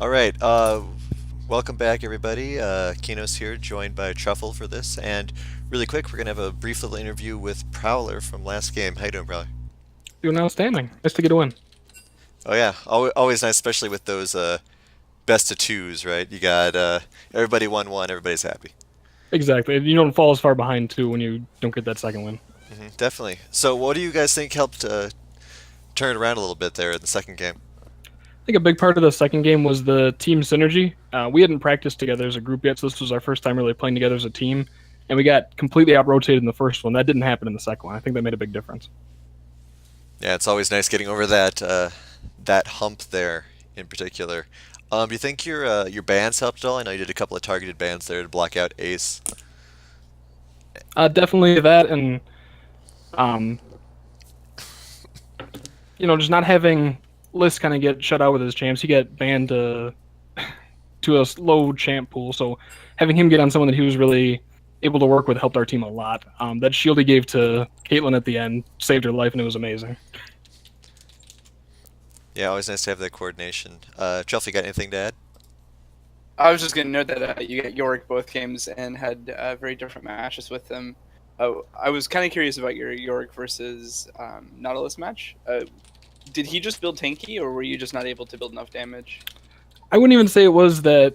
All right. Welcome back, everybody. Kino's here, joined by Truffle for this. And really quick, we're gonna have a brief little interview with Prowler from last game. How you doing, Prowler? Doing outstanding. Nice to get a win. Oh yeah, always nice, especially with those best of twos, right? You got everybody won one, everybody's happy. Exactly. You don't fall as far behind too when you don't get that second win. Definitely. So, what do you guys think helped turn it around a little bit there in the second game? I think a big part of the second game was the team synergy. We hadn't practiced together as a group yet, so this was our first time really playing together as a team, and we got completely out rotated in the first one. That didn't happen in the second one. I think that made a big difference. Yeah, it's always nice getting over that hump there in particular. Do you think your bans helped at all? I know you did a couple of targeted bans there to block out Ace. Definitely that, and um, just not having List kind of get shut out with his champs. He got banned to a low champ pool, so having him get on someone that he was really able to work with helped our team a lot. That shield he gave to Caitlyn at the end saved her life, and it was amazing. Yeah, always nice to have that coordination. Chelsea, got anything to add? I was just going to note that you got Yorick both games and had very different matches with them. I was kind of curious about your Yorick versus Nautilus match. Did he just build tanky, or were you just not able to build enough damage? I wouldn't even say it was that,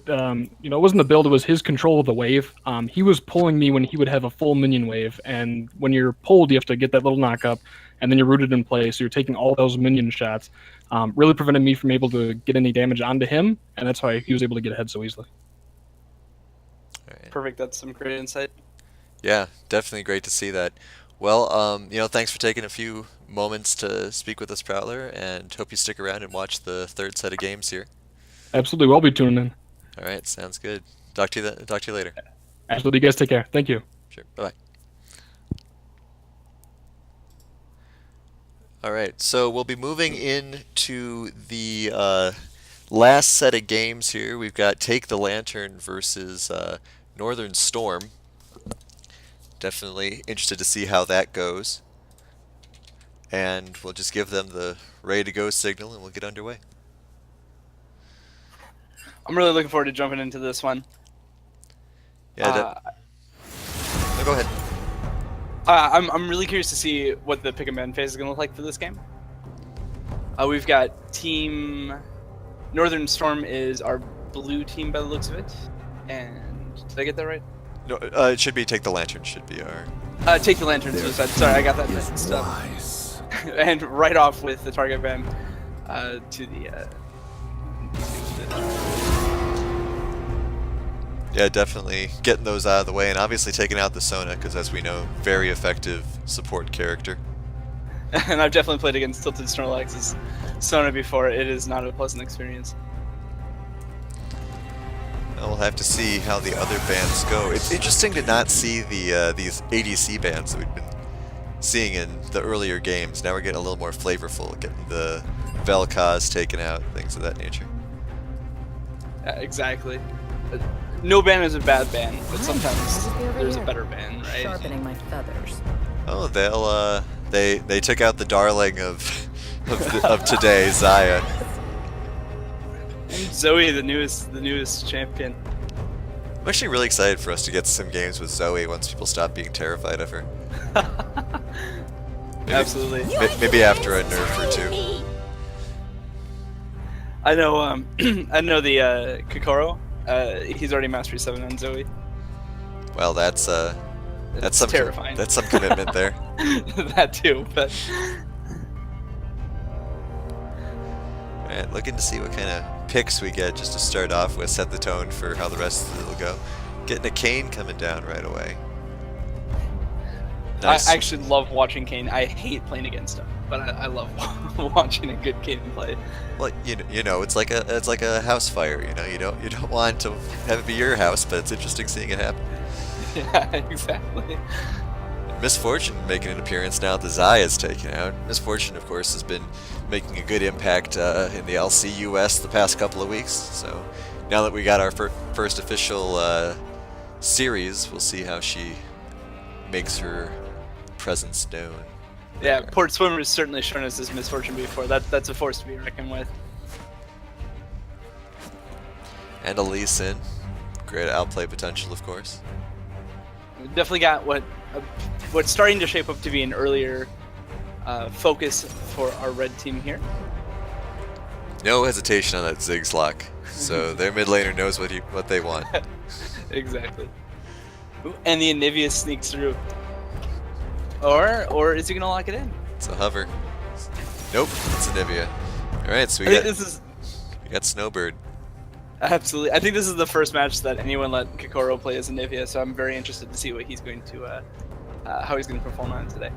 it wasn't the build, it was his control of the wave. He was pulling me when he would have a full minion wave, and when you're pulled, you have to get that little knock up, and then you're rooted in place, so you're taking all those minion shots. Really prevented me from able to get any damage onto him, and that's why he was able to get ahead so easily. All right. Perfect, that's some great insight. Yeah, definitely great to see that. Well, thanks for taking a few moments to speak with us, Prowler, and hope you stick around and watch the third set of games here. Absolutely, we'll be tuning in. All right, sounds good. Talk to you later. Absolutely, you guys take care. Thank you. Sure. Bye bye. All right, so we'll be moving into the last set of games here. We've got Take the Lantern versus Northern Storm. Definitely interested to see how that goes. And we'll just give them the ready to go signal and we'll get underway. I'm really looking forward to jumping into this one. Yeah, no, go ahead. I'm really curious to see what the pick and ban phase is going to look like for this game. We've got Team Northern Storm is our blue team by the looks of it. And did I get that right? No, it should be Take the Lantern. Should be our. Take the Lantern suicide. Sorry, I got that mixed up. And right off with the target ban to the. Yeah, definitely getting those out of the way, and obviously taking out the Sona, because as we know, very effective support character. And I've definitely played against Tilted Snorlax's Sona before. It is not a pleasant experience. We'll have to see how the other bands go. It's interesting to not see these ADC bands that we've been seeing in the earlier games. Now we're getting a little more flavorful, getting the Vel'Koz taken out, things of that nature. Exactly. No ban is a bad ban, but sometimes there's a better ban, right? Sharpening my feathers. Oh, they took out the darling of today, Zaya. And Zoe, the newest champion. I'm actually really excited for us to get some games with Zoe once people stop being terrified of her. Absolutely. Maybe after a nerf or two. I know. I know the Kokoro. He's already Mastery 7 on Zoe. Well, that's some terrifying. That's some commitment there. That too, but. Alright, looking to see what kind of picks we get just to start off with, set the tone for how the rest of it will go. Getting a Kane coming down right away. Nice. I actually love watching Kane. I hate playing against him, but I love watching a good Kane play. Well, you know, it's like a house fire. You know, you don't want to have it be your house, but it's interesting seeing it happen. Yeah, exactly. Misfortune making an appearance now that the Zaya is taken out. Misfortune, of course, has been making a good impact in the LCUS the past couple of weeks. So now that we got our first official series, we'll see how she makes her presence known. Yeah, Port Swimmer has certainly shown us his misfortune before. That's a force to be reckoned with. And a Lee Sin. Great outplay potential, of course. We definitely got what's starting to shape up to be an earlier focus for our red team here. No hesitation on that Ziggs lock. So their mid laner knows what they want. Exactly. Ooh, and the Anivia sneaks through. Or is he gonna lock it in? It's a hover. Nope, it's Anivia. Alright, so we got Snowbird. Absolutely. I think this is the first match that anyone let Kokoro play as Anivia, so I'm very interested to see what he's going to how he's going to perform on it today.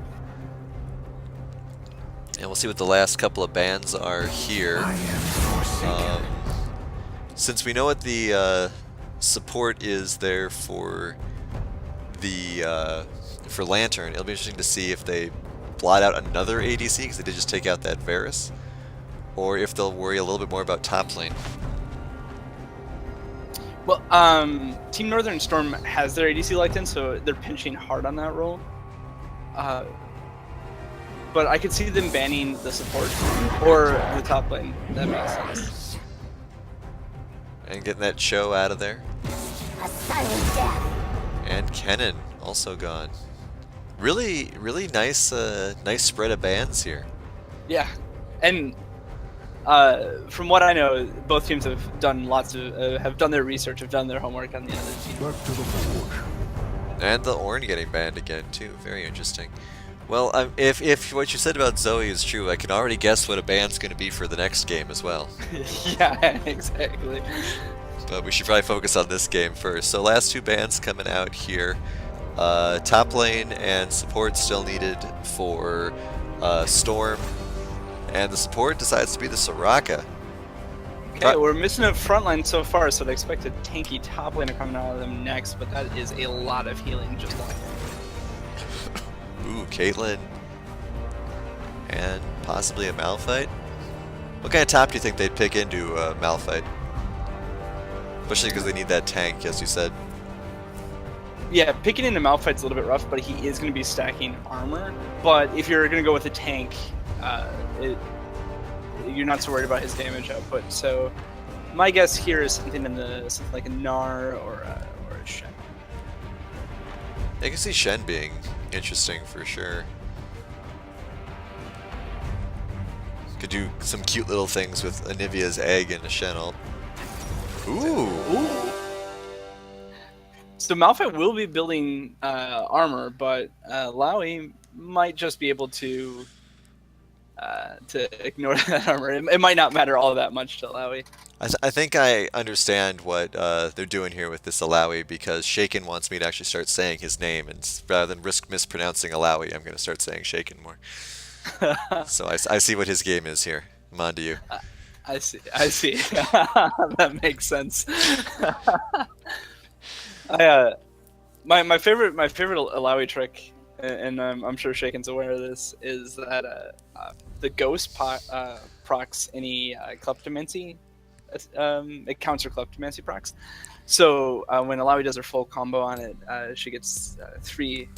And we'll see what the last couple of bans are here. Since we know what the support is there for the for Lantern, it'll be interesting to see if they blot out another ADC, because they did just take out that Varus, or if they'll worry a little bit more about top lane. Well, Team Northern Storm has their ADC locked in, so they're pinching hard on that role. But I could see them banning the support or the top lane. That makes sense. And getting that Cho out of there. A silent death. And Kennen also gone. Really, really nice, nice spread of bans here. Yeah, and from what I know, both teams have done have done their research, have done their homework on the other team. And the Ornn getting banned again too. Very interesting. Well, if what you said about Zoe is true, I can already guess what a ban's going to be for the next game as well. Yeah, exactly. But we should probably focus on this game first. So last two bans coming out here. Top lane and support still needed for Storm. And the support decides to be the Soraka. Okay, we're missing a front line so far, so they expect a tanky top laner coming out of them next, but that is a lot of healing just like Ooh, Caitlyn. And possibly a Malphite. What kind of top do you think they'd pick into Malphite? Especially because they need that tank, as you said. Yeah, picking into Malphite's a little bit rough, but he is going to be stacking armor. But if you're going to go with a tank, you're not so worried about his damage output. So my guess here is something like a Gnar or a Shen. I can see Shen being interesting for sure. Could do some cute little things with Anivia's egg and a Shen ult. Ooh. So Malphite will be building armor, but Lowy might just be able to ignore that armor. It might not matter all that much to Lowy. I think I understand what they're doing here with this Alawi, because Shaken wants me to actually start saying his name, and rather than risk mispronouncing Alawi, I'm going to start saying Shaken more. So I see what his game is here. I'm on to you. I see. That makes sense. My favorite Alawi trick, and I'm sure Shaken's aware of this, is that the Ghost procs any Kleptomancy. It counts her Kleptomancy procs. So when Alawi does her full combo on it, she gets 3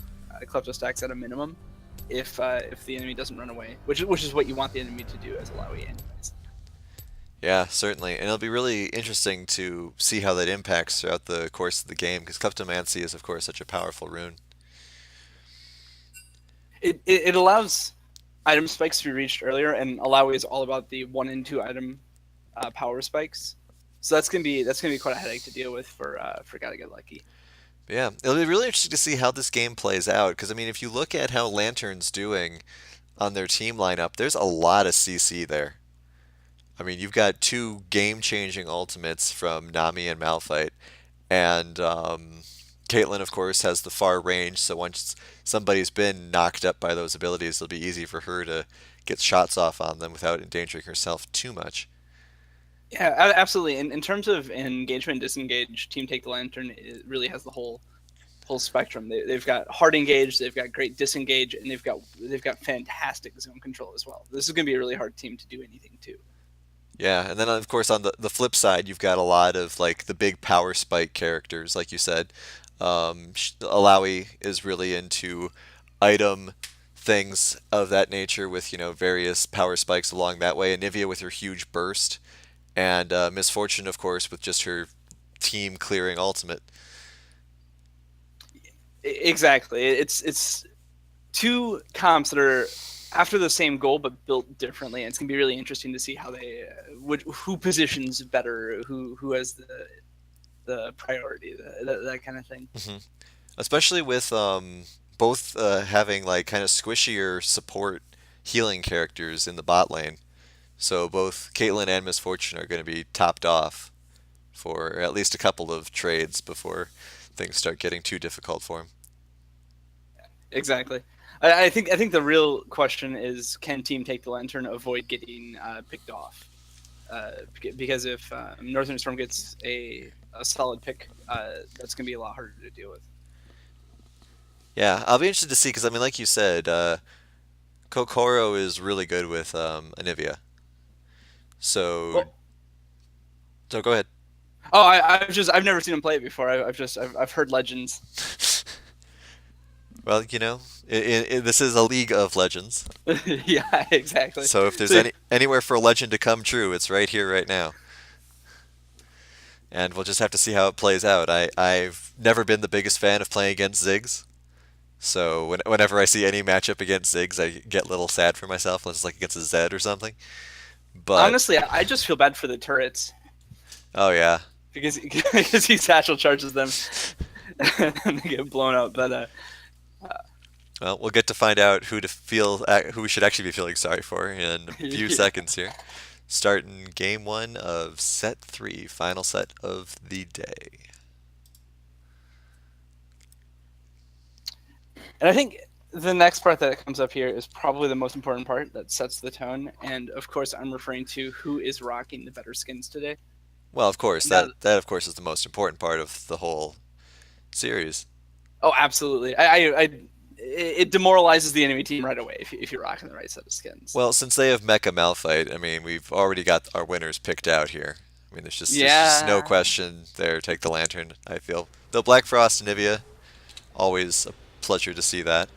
Klepto stacks at a minimum if the enemy doesn't run away, which is what you want the enemy to do as Alawi anyways. Yeah, certainly. And it'll be really interesting to see how that impacts throughout the course of the game, because Kleptomancy is, of course, such a powerful rune. It allows item spikes to be reached earlier, and Alawi is all about the 1 and 2 item power spikes. So that's gonna be quite a headache to deal with for Gotta Get Lucky. Yeah, it'll be really interesting to see how this game plays out, because I mean, if you look at how Lantern's doing on their team lineup, there's a lot of CC there. I mean, you've got 2 game-changing ultimates from Nami and Malphite, and Caitlyn, of course, has the far range, so once somebody's been knocked up by those abilities, it'll be easy for her to get shots off on them without endangering herself too much. Yeah, absolutely. In terms of engagement and disengage, Team Take the Lantern really has the whole spectrum. They've got hard engage, they've got great disengage, and they've got fantastic zone control as well. This is going to be a really hard team to do anything to. Yeah, and then of course on the flip side, you've got a lot of like the big power spike characters, like you said. Alawi is really into item things of that nature with, various power spikes along that way. Anivia with her huge burst, and Misfortune, of course, with just her team clearing ultimate. Exactly. It's two comps that are after the same goal but built differently, and it's gonna be really interesting to see how they who positions better, who has the priority, that kind of thing. Hmm. Especially with both having like kind of squishier support healing characters in the bot lane. So both Caitlyn and Misfortune are going to be topped off for at least a couple of trades before things start getting too difficult for them. Exactly. I think the real question is, can Team Take the Lantern avoid getting picked off? Because if Northern Storm gets a solid pick, that's going to be a lot harder to deal with. Yeah, I'll be interested to see because I mean, like you said, Kokoro is really good with Anivia. So, Well, so go ahead. oh, I've never seen him play it before. I've heard legends. Well, this is a League of Legends. Yeah, exactly. So if there's So- anywhere for a legend to come true, it's right here, right now. And we'll just have to see how it plays out. I've never been the biggest fan of playing against Ziggs. So whenever I see any matchup against Ziggs, I get a little sad for myself, unless it's like against a Zed or something. But honestly, I just feel bad for the turrets oh yeah, because he satchel charges them and they get blown up. But well, we'll get to find out who we should actually be feeling sorry for in a few Yeah. seconds here. Starting game 1 of set 3, final set of the day. And I think the next part that comes up here is probably the most important part that sets the tone. And of course, I'm referring to who is rocking the better skins today. Well, of course, Now- that of course is the most important part of the whole series. Oh, absolutely. It demoralizes the enemy team right away if you're rocking the right set of skins. Well, since they have Mecha Malphite, I mean, we've already got our winners picked out here. I mean, there's just no Yeah. question there. Take the Lantern, I feel. The Black Frost and Nivea, always a pleasure to see that.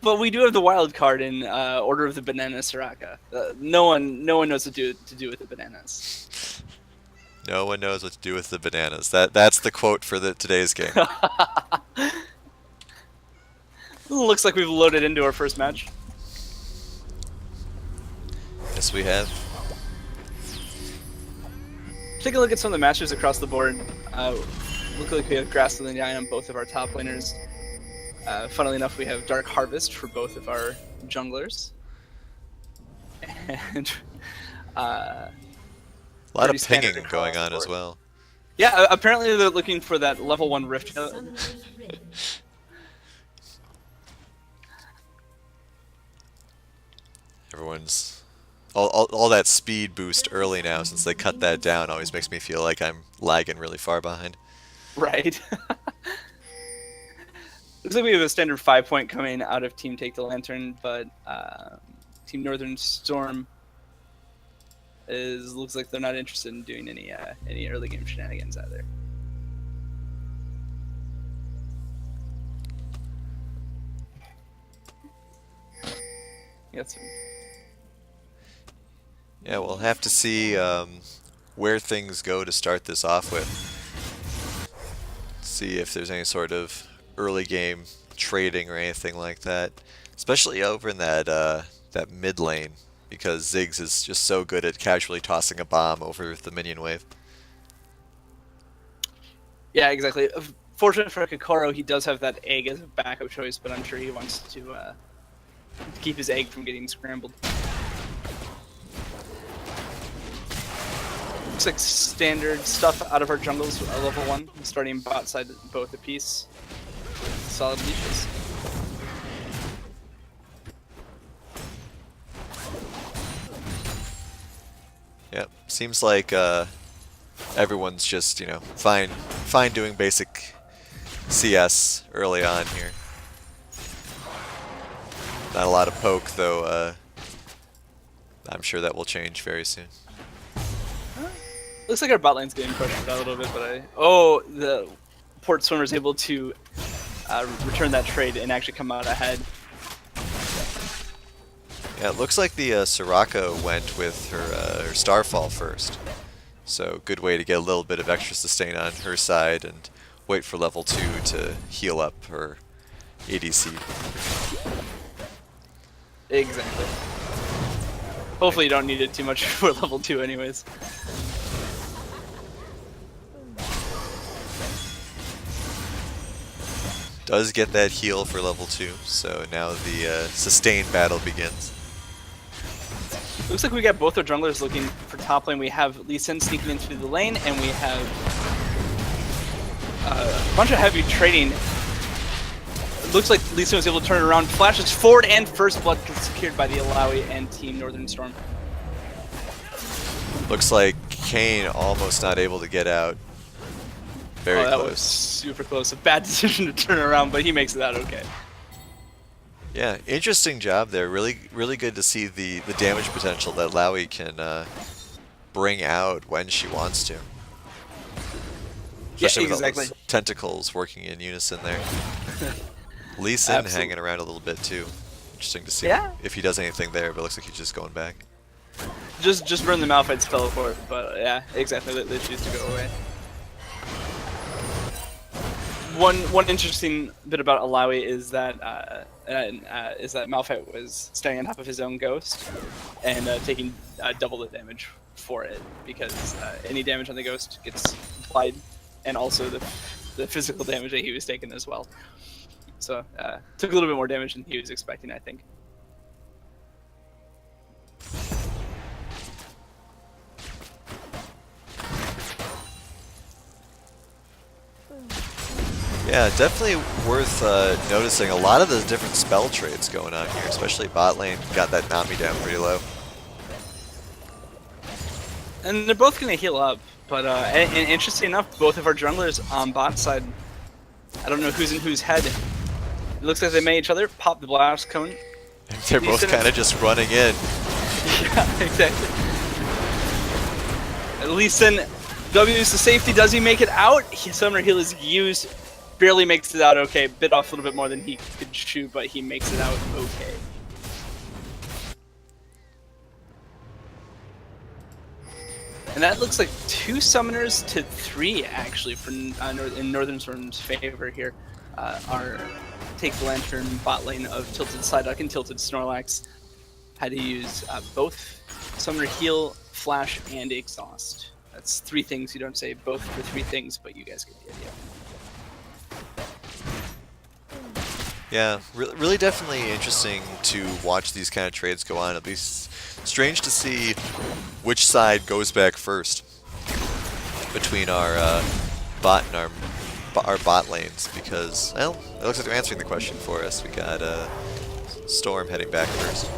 But we do have the wild card in Order of the Banana Soraka. No one knows what to do with the bananas. No one knows what to do with the bananas. That's the quote for today's game. Looks like we've loaded into our first match. Yes, we have. Take a look at some of the matches across the board. Look like we have Grass and the Eye on both of our top laners. Funnily enough, we have Dark Harvest for both of our junglers. And A lot pretty of standard pinging across going the on as board. well. Yeah, apparently they're looking for that level 1 Rift note. Everyone's all that speed boost early now, since they cut that down, always makes me feel like I'm lagging really far behind. Right. Looks like we have a standard 5-point coming out of Team Take the Lantern, but Team Northern Storm looks like they're not interested in doing any early game shenanigans either. Got some. Yeah, we'll have to see where things go to start this off with. See if there's any sort of early game trading or anything like that, especially over in that mid lane, because Ziggs is just so good at casually tossing a bomb over the minion wave. Yeah, exactly. Fortunate for Kokoro, he does have that egg as a backup choice, but I'm sure he wants to keep his egg from getting scrambled. Looks like standard stuff out of our jungles at level 1, starting bot side both a piece with solid leashes. Yep, seems like everyone's just fine doing basic CS early on here. Not a lot of poke though. I'm sure that will change very soon. Looks like our bot lane's getting pressured out a little bit, but the Port Swimmer's able to return that trade and actually come out ahead. Yeah, it looks like the Soraka went with her Starfall first. So good way to get a little bit of extra sustain on her side and wait for level 2 to heal up her ADC. Exactly. Hopefully you don't need it too much for level 2 anyways. Does get that heal for level 2, so now the sustained battle begins. Looks like we got both our junglers looking for top lane. We have Lee Sin sneaking into the lane, and we have a bunch of heavy trading. It looks like Lee Sin was able to turn it around. Flashes forward and first blood secured by the Alawi and Team Northern Storm. Looks like Kane almost not able to get out. Very that close. was super close. A bad decision to turn around, but he makes it out okay. Yeah, interesting job there. Really good to see the damage potential that Lowy can bring out when she wants to. Especially with all exactly. those tentacles working in unison there. Lee Sin Absolutely. hanging around a little bit too. Interesting to see Yeah. if he does anything there, but it looks like he's just going back. Just burn the Malphite's teleport, but yeah, exactly. They choose to go away. One interesting bit about Alawi is that Malphite was standing on top of his own ghost and taking double the damage for it, because any damage on the ghost gets applied, and also the physical damage that he was taking as well. So took a little bit more damage than he was expecting, I think. Yeah, definitely worth noticing a lot of the different spell trades going on here, especially bot lane got that Nami down pretty low. And they're both going to heal up, but and interesting enough, both of our junglers on bot side, I don't know who's in whose head. It looks like they made each other pop the blast cone. They're both kind of just running in. Yeah, exactly. At least in W's the safety, does he make it out? Summoner heal is used, barely makes it out okay. Bit off a little bit more than he could shoot, but he makes it out okay. And that looks like 2 summoners to 3 actually for in Northern Storm's favor here. Our Take the Lantern bot lane of Tilted Psyduck and Tilted Snorlax had to use both Summoner Heal, Flash, and Exhaust. That's 3 things. You don't say both for 3 things, but you guys get the idea. Yeah, really definitely interesting to watch these kind of trades go on. It'll be strange to see which side goes back first between our bot and our bot lanes, because, well, it looks like they're answering the question for us. We got Storm heading back first.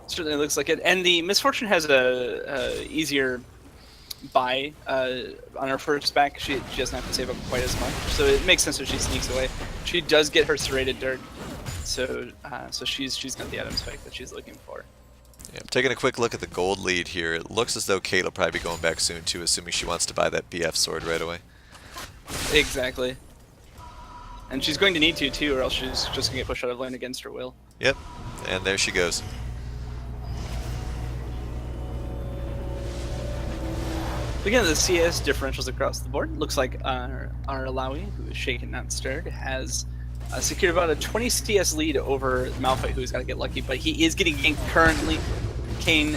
Certainly looks like it. And the Misfortune has a easier buy on her first back. She doesn't have to save up quite as much, so it makes sense that she sneaks away. She does get her serrated dirt, so she's got the item spike that she's looking for. Yeah, I'm taking a quick look at the gold lead here. It looks as though Kate will probably be going back soon too, assuming she wants to buy that BF sword right away. Exactly. And she's going to need to too, or else she's just gonna get pushed out of lane against her will. Yep, and there she goes. Looking at the CS differentials across the board, looks like our Alawi, who is shaken not stirred, has secured about a 20 CS lead over Malphite, who's got to get lucky, but he is getting ganked currently. Kane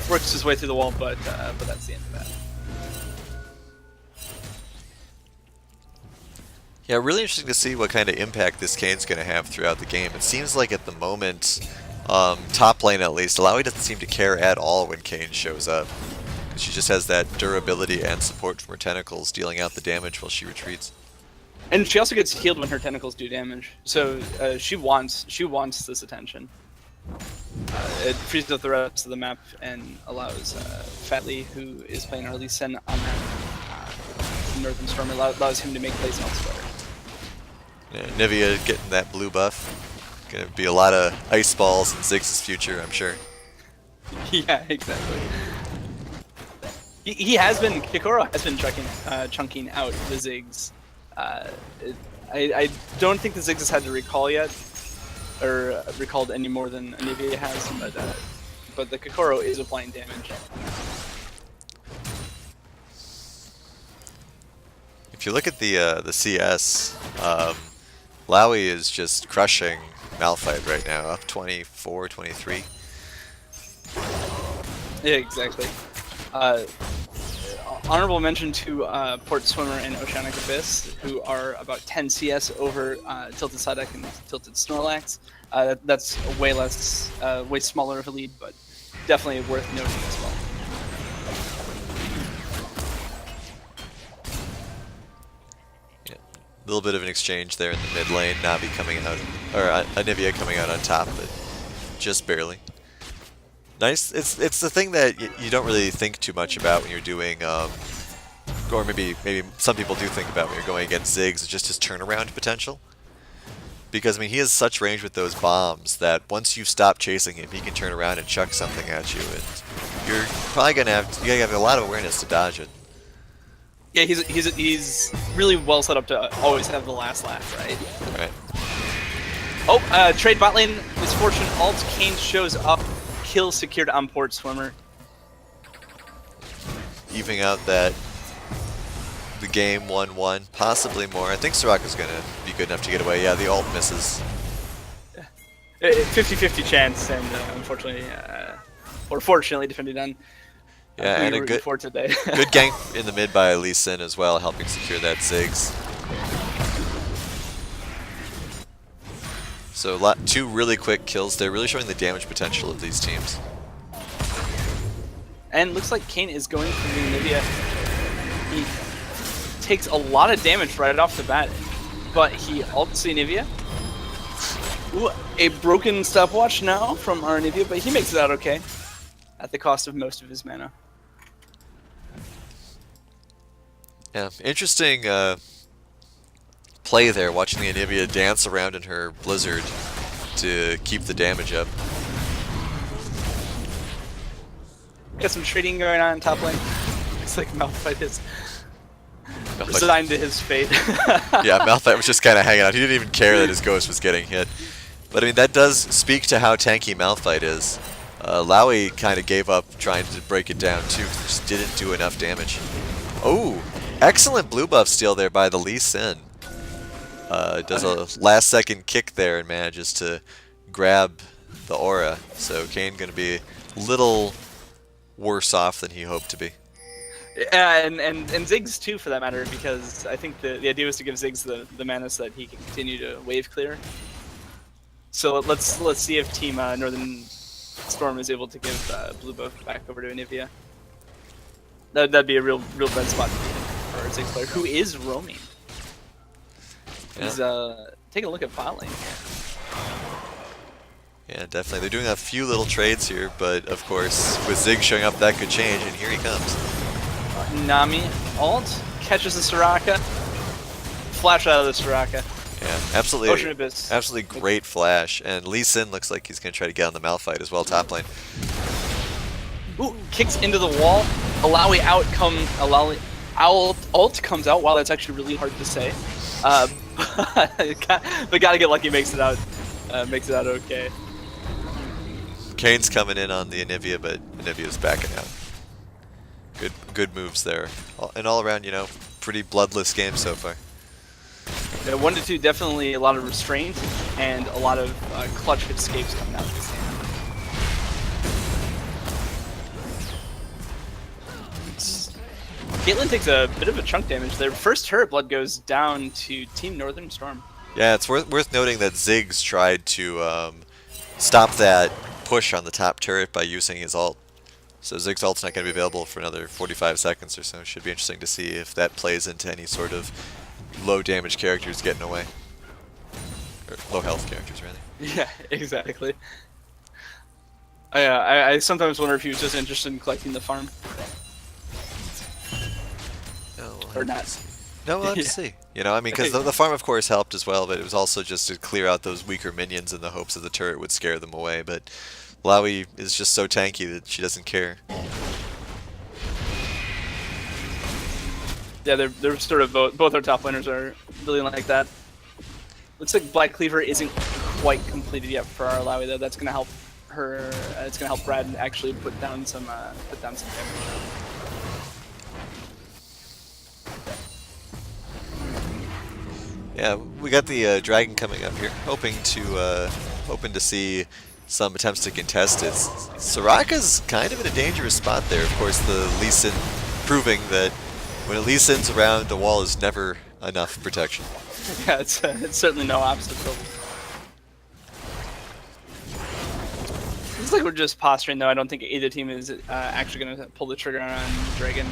works his way through the wall, but that's the end of that. Yeah, really interesting to see what kind of impact this Kane's going to have throughout the game. It seems like at the moment, top lane at least, Alawi doesn't seem to care at all when Kane shows up. She just has that durability and support from her tentacles, dealing out the damage while she retreats. And she also gets healed when her tentacles do damage, so she wants this attention. It frees up the rest of the map and allows Fatley, who is playing our Lee Sin on that Northern Storm, allows him to make plays elsewhere. Yeah, Nivea getting that blue buff. Gonna be a lot of ice balls in Ziggs' future, I'm sure. Yeah, exactly. He has been, Kikoro has been chunking out the Ziggs. I don't think the Ziggs has had to recall yet, or recalled any more than Anivia has, but the Kikoro is applying damage. if you look at the CS, Lowy is just crushing Malphite right now, up 24, 23. Yeah, exactly. Honorable mention to Port Swimmer and Oceanic Abyss, who are about 10 CS over Tilted Psyduck and Tilted Snorlax. That's way less, way smaller of a lead, but definitely worth noting as well. Yeah, a little bit of an exchange there in the mid lane, Navi coming out, or Anivia coming out on top, but just barely. Nice. It's the thing that you don't really think too much about when you're doing, or maybe some people do think about when you're going against Ziggs, just his turnaround potential. Because I mean, he has such range with those bombs that once you stop chasing him, he can turn around and chuck something at you, and you're probably gonna have a lot of awareness to dodge it. Yeah, he's really well set up to always have the last laugh, right? Right. Oh, trade bot lane, Misfortune ult, Kane shows up, kill secured on Port Swimmer. Evening out the game 1-1, possibly more. I think Soraka's gonna be good enough to get away. Yeah, the ult misses. 50-50 chance, and unfortunately, or fortunately, depending on yeah, who and you're a rooting for today. good gank in the mid by Lee Sin as well, helping secure that Ziggs. So two really quick kills. They're really showing the damage potential of these teams. And looks like Kane is going for the Anivia. He takes a lot of damage right off the bat, but he ults the Anivia. Ooh, a broken stopwatch now from our Anivia, but he makes it out okay at the cost of most of his mana. Yeah, interesting play there, watching the Anivia dance around in her Blizzard to keep the damage up. Got some trading going on in top lane. Looks like Malphite is resigned to his fate. Yeah, Malphite was just kind of hanging out. He didn't even care that his ghost was getting hit. But I mean, that does speak to how tanky Malphite is. Lowy kind of gave up trying to break it down too, just didn't do enough damage. Oh, excellent blue buff steal there by the Lee Sin. Does a last second kick there and manages to grab the aura. So Kane going to be a little worse off than he hoped to be. And Ziggs too, for that matter, because I think the idea was to give Ziggs the mana so that he can continue to wave clear. So let's see if Team Northern Storm is able to give blue buff back over to Anivia. That'd be a real bright spot for our Ziggs player, who is roaming. Yeah. He's taking a look at bot lane here. Yeah, definitely. They're doing a few little trades here, but of course, with Ziggs showing up, that could change, and here he comes. Nami ult catches the Soraka, flash out of the Soraka. Yeah, absolutely. Ocean Abyss. Absolutely great flash, and Lee Sin looks like he's going to try to get on the Malphite as well, top lane. Ooh, kicks into the wall. Alawi ult comes out. Wow, that's actually really hard to say. But gotta get lucky, makes it out okay. Kane's coming in on the Anivia, but Anivia's backing out. Good moves there. And all around, you know, pretty bloodless game so far. Yeah, 1-2, definitely a lot of restraint and a lot of clutch escapes coming out of this game. Caitlyn takes a bit of a chunk damage there. First turret blood goes down to Team Northern Storm. Yeah, it's worth noting that Ziggs tried to stop that push on the top turret by using his ult. So Ziggs' ult's not going to be available for another 45 seconds or so. Should be interesting to see if that plays into any sort of low damage characters getting away. Or low health characters, rather. Yeah, exactly. I sometimes wonder if he was just interested in collecting the farm. No, Or not. No, we'll have to see. You know, I mean, because the farm, of course, helped as well, but it was also just to clear out those weaker minions in the hopes that the turret would scare them away. But Lowy is just so tanky that she doesn't care. Yeah, they're sort of both our top laners are really like that. Looks like Black Cleaver isn't quite completed yet for our Lowy though. That's gonna help her. It's gonna help Brad actually put down some damage. Yeah, we got the dragon coming up here, hoping to see some attempts to contest it. Soraka's kind of in a dangerous spot there. Of course, the Lee Sin proving that when a Lee Sin's around, the wall is never enough protection. Yeah, it's certainly no obstacle. Looks like we're just posturing, though. I don't think either team is actually going to pull the trigger on Dragon.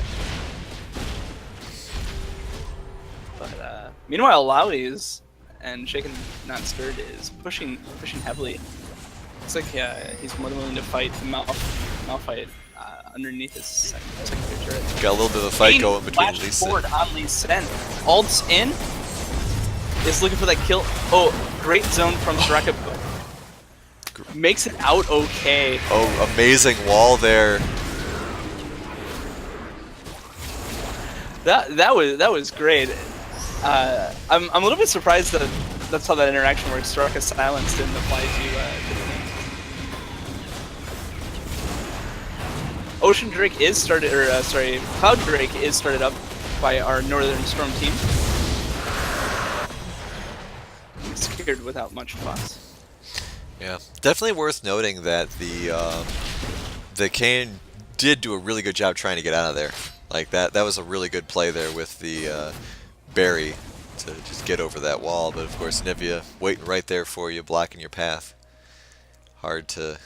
But meanwhile, Lowy and Shaken Not Stirred is pushing heavily. Looks like he's more than willing to fight Malphite underneath his secondary turret. Got a little bit of a fight going between Lee Lee Sin. forward on Lee Sin. Ults in. Is looking for that kill. Oh, great zone from Soraka. Makes it out okay. Oh, amazing wall there. That was great. I'm a little bit surprised that that's how that interaction works. Soraka silence didn't apply to the team. Ocean Drake is started, or sorry, Cloud Drake is started up by our Northern Storm team. Secured without much fuss. Yeah, definitely worth noting that the Kayn did do a really good job trying to get out of there. Like that was a really good play there with the Barry to just get over that wall. But of course, Nivea waiting right there for you, blocking your path. Hard to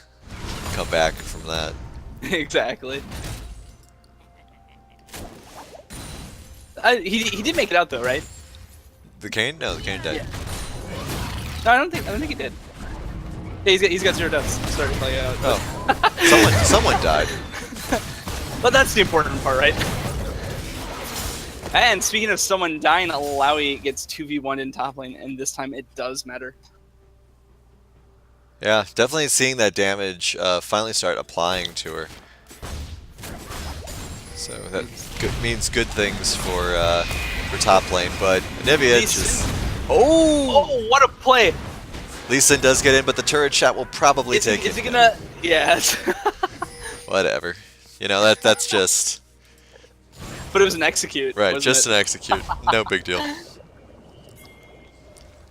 come back from that. Exactly. He did make it out though, right? The Kayn? No, the Kayn died. Yeah. No, I don't think he did. Yeah, he's got 0 deaths. Sorry to call you out. Oh, someone died. But that's the important part, right? And speaking of someone dying, Lowy gets 2v1 in top lane, and this time it does matter. Yeah, definitely seeing that damage finally start applying to her. So that means good things for top lane, but Nivea just... Oh, what a play! Lee Sin does get in, but the turret shot will probably take it. Is he gonna... Yes. Whatever. You know, that's just... But it was an execute. Right, just an execute. No big deal.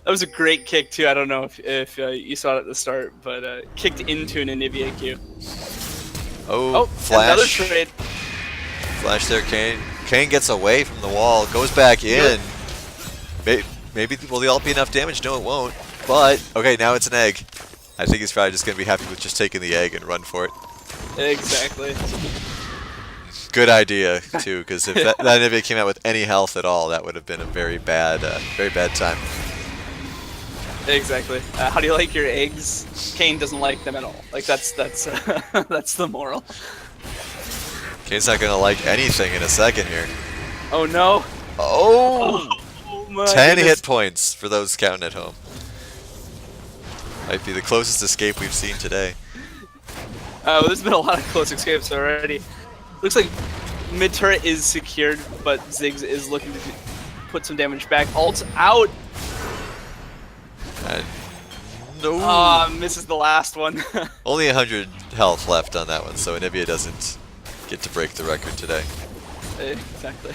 That was a great kick, too. I don't know if you saw it at the start, but kicked into an Anivia Q. Oh, flash. Another trade. Flash there, Kayn. Kayn gets away from the wall, goes back in. Maybe will the ult be enough damage? No, it won't. But, okay, now it's an egg. I think he's probably just going to be happy with just taking the egg and run for it. Exactly. Good idea, too, because if that Nivea came out with any health at all, that would have been a very bad time. Exactly. How do you like your eggs? Kayn doesn't like them at all. Like that's that's the moral. Kayn's not gonna like anything in a second here. Oh no! Oh! My 10 goodness. hit points for those counting at home. Might be the closest escape we've seen today. Well, there's been a lot of close escapes already. Looks like mid turret is secured, but Ziggs is looking to put some damage back. Ult out. And no. Misses the last one. Only 100 health left on that one, so Anivia doesn't get to break the record today. Exactly.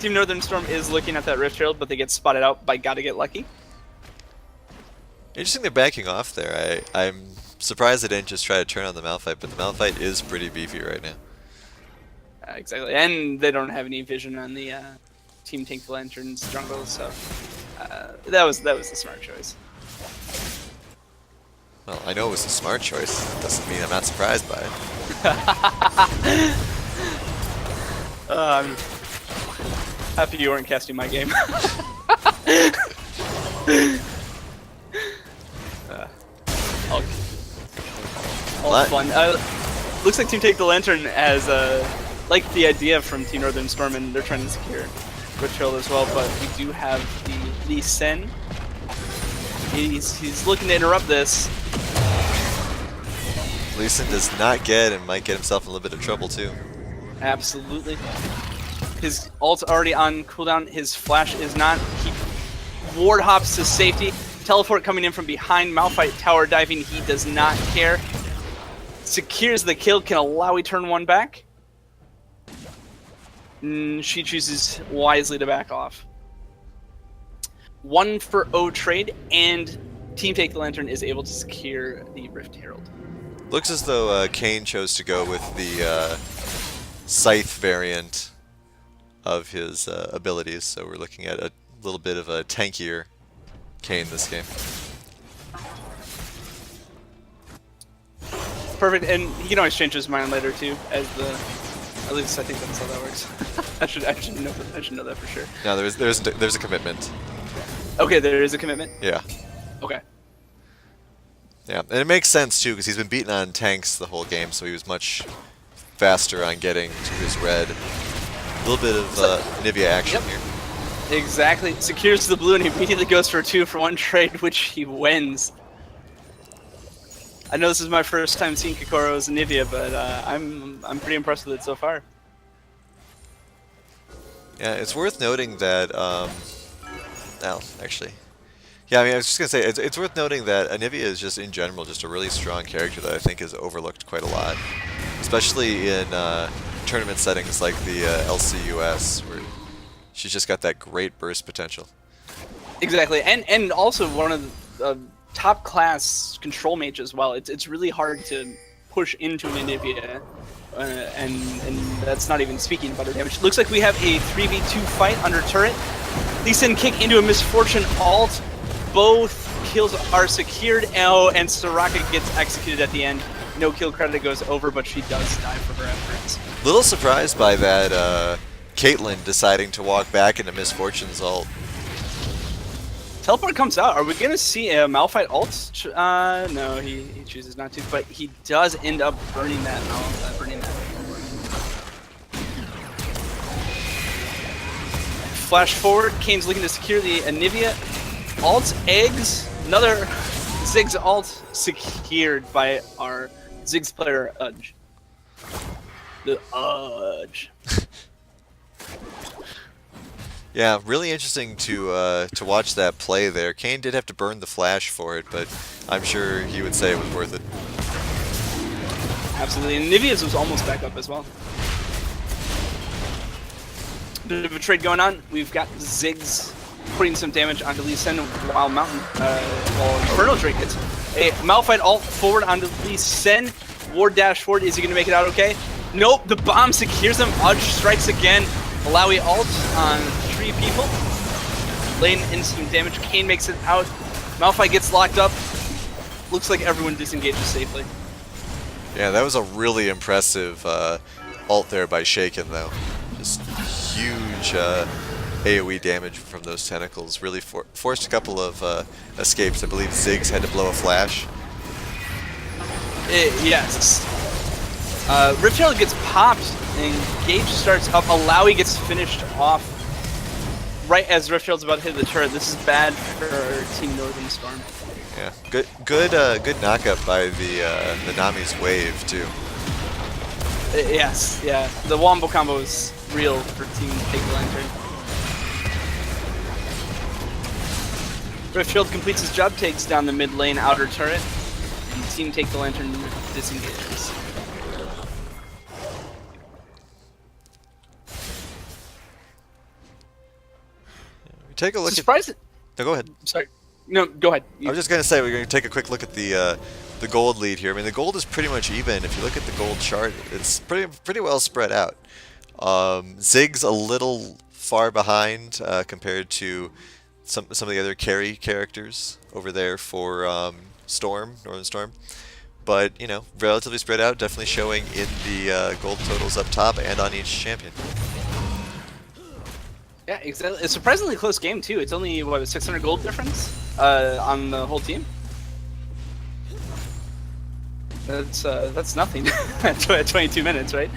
Team Northern Storm is looking at that Rift Herald, but they get spotted out by Gotta Get Lucky. Interesting they're backing off there. I'm surprised they didn't just try to turn on the Malphite, but the Malphite is pretty beefy right now. Exactly, and they don't have any vision on the Team Tank Lanterns jungle, so that was the smart choice. Well, I know it was a smart choice. Doesn't mean I'm not surprised by it. I'm happy you weren't casting my game. All fun. Looks like Team Take the Lantern has liked the idea from Team Northern Storm, and they're trying to secure Rift Herald as well. But we do have the Lee Sin. He's looking to interrupt this. Lee Sin does not get and might get himself in a little bit of trouble too. Absolutely. His ult's already on cooldown. His flash is not. He ward hops to safety. Teleport coming in from behind. Malphite tower diving. He does not care. Secures the kill. Can Lowy turn one back? She chooses wisely to back off. 1 for O trade, and Team Take the Lantern is able to secure the Rift Herald. Looks as though Kane chose to go with the Scythe variant of his abilities, so we're looking at a little bit of a tankier Kane this game. Perfect, and he can always change his mind later too, as the. At least I think that's how that works. I should know that for sure. No, there's a commitment. Okay, there is a commitment. Yeah. Okay. Yeah, and it makes sense too because he's been beaten on tanks the whole game, so he was much faster on getting to his red. A little bit of Nivea action here. Exactly. Secures the blue and he immediately goes for a 2-for-1 trade, which he wins. I know this is my first time seeing Kokoro's Nivea, but I'm pretty impressed with it so far. Yeah, it's worth noting that. Well, actually, yeah. I mean, I was just gonna say it's worth noting that Anivia is just in general just a really strong character that I think is overlooked quite a lot, especially in tournament settings like the LCUS, where she's just got that great burst potential. Exactly, and also one of the top class control mage as well. It's really hard to push into an Anivia, and that's not even speaking about her damage. Looks like we have a 3v2 fight under turret. Lee Sin kick into a Misfortune alt. Both kills are secured. And Soraka gets executed at the end. No kill credit goes over, but she does die for her efforts. Little surprised by that Caitlyn deciding to walk back into Misfortune's ult. Teleport comes out. Are we going to see a Malphite ult? No, he chooses not to, but he does end up burning that Flash forward, Kane's looking to secure the Anivia. Alt, eggs, another Ziggs alt secured by our Ziggs player, Udge. The Udge. Yeah, really interesting to watch that play there. Kane did have to burn the flash for it, but I'm sure he would say it was worth it. Absolutely, and Nivea's was almost back up as well. Bit of a trade going on. We've got Ziggs putting some damage onto Lee Sin while Inferno Drake hits. A Malphite ult forward onto Lee Sin. Ward dash forward. Is he going to make it out okay? Nope, the bomb secures him. Udge strikes again. Malawi ult on 3 people. Laying in some damage. Kane makes it out. Malphite gets locked up. Looks like everyone disengages safely. Yeah, that was a really impressive ult there by Shaken, though. Just huge AoE damage from those tentacles. Really forced a couple of escapes. I believe Ziggs had to blow a flash. Yes. Rift Herald gets popped, and Gage starts up. Alawi gets finished off right as Rift Herald's about to hit the turret. This is bad for Team Northern Storm. Yeah, good knockup by the Nami's wave too. Yes, yeah. The Wombo combo is real for Team Take the Lantern. Rift Herald completes his job, takes down the mid lane outer turret, and Team Take the Lantern disengages. Take a look Surprising. No, go ahead. Sorry. No, go ahead. I was just going to say, we're going to take a quick look at the gold lead here. I mean, the gold is pretty much even. If you look at the gold chart, it's pretty well spread out. Ziggs a little far behind compared to some of the other carry characters over there for Northern Storm. But, you know, relatively spread out, definitely showing in the gold totals up top and on each champion. Yeah, exactly. It's a surprisingly close game too. It's only what, a 600 gold difference on the whole team. That's nothing at 22 minutes, right?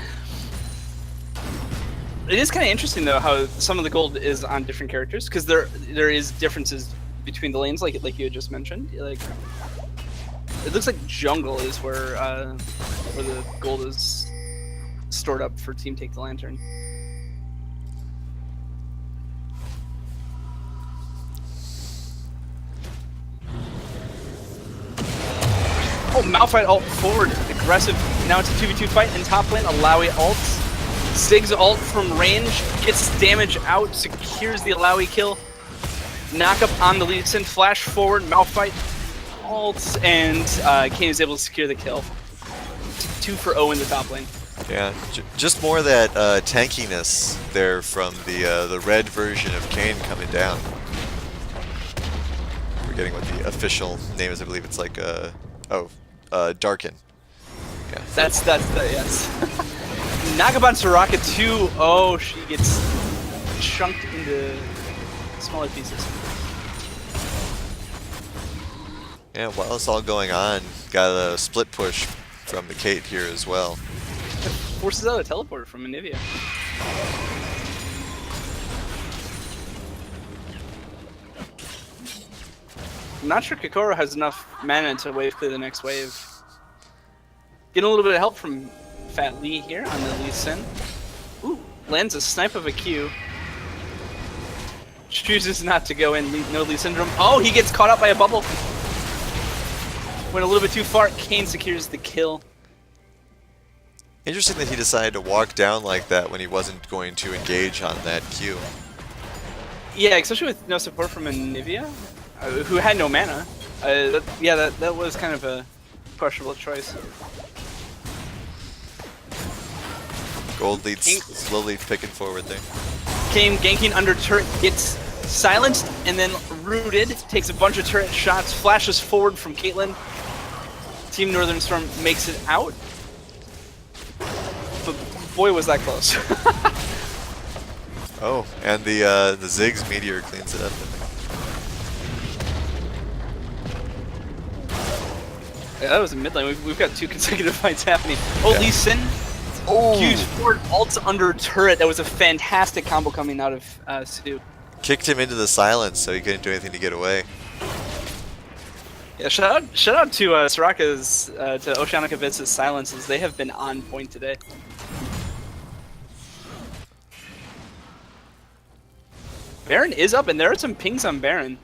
It is kind of interesting though how some of the gold is on different characters, because there is differences between the lanes, like you had just mentioned. Like, it looks like jungle is where the gold is stored up for Team Take the Lantern. Oh, Malphite ult forward, aggressive. Now it's a 2v2 fight in top lane. Alawi ults. Ziggs ult from range, gets damage out, secures the Alawi kill. Knock up on the Lee Sin, flash forward, Malphite ult, and Kane is able to secure the kill. 2 for 0 in the top lane. Yeah, just more of that tankiness there from the red version of Kane coming down. Forgetting what the official name is. I believe it's like Darkin. Yeah. That's yes. Knock up on Soraka 2. Oh, she gets chunked into smaller pieces. Yeah, while it's all going on, got a split push from the Kate here as well. Forces out a teleporter from Anivia. I'm not sure Kokoro has enough mana to wave clear the next wave. Getting a little bit of help from Fat Lee here on the Lee Sin. Ooh, lands a snipe of a Q. Chooses not to go in, no Lee Syndrome. Oh, he gets caught up by a bubble. Went a little bit too far. Kane secures the kill. Interesting that he decided to walk down like that when he wasn't going to engage on that Q. Yeah, especially with no support from Anivia, who had no mana. That was kind of a questionable choice. Gold leads slowly picking forward there. Kane ganking under turret, gets silenced and then rooted, takes a bunch of turret shots, flashes forward from Caitlyn. Team Northern Storm makes it out. But boy, was that close. Oh, and the Ziggs meteor cleans it up. Yeah, that was a mid lane. We've got 2 consecutive fights happening. Oh, yeah. Lee Sin. Oh! Huge forward ult under turret. That was a fantastic combo coming out of Stu. Kicked him into the silence so he couldn't do anything to get away. Yeah, shout out to Soraka's, to Oceanica Vitz's silences. They have been on point today. Baron is up, and there are some pings on Baron.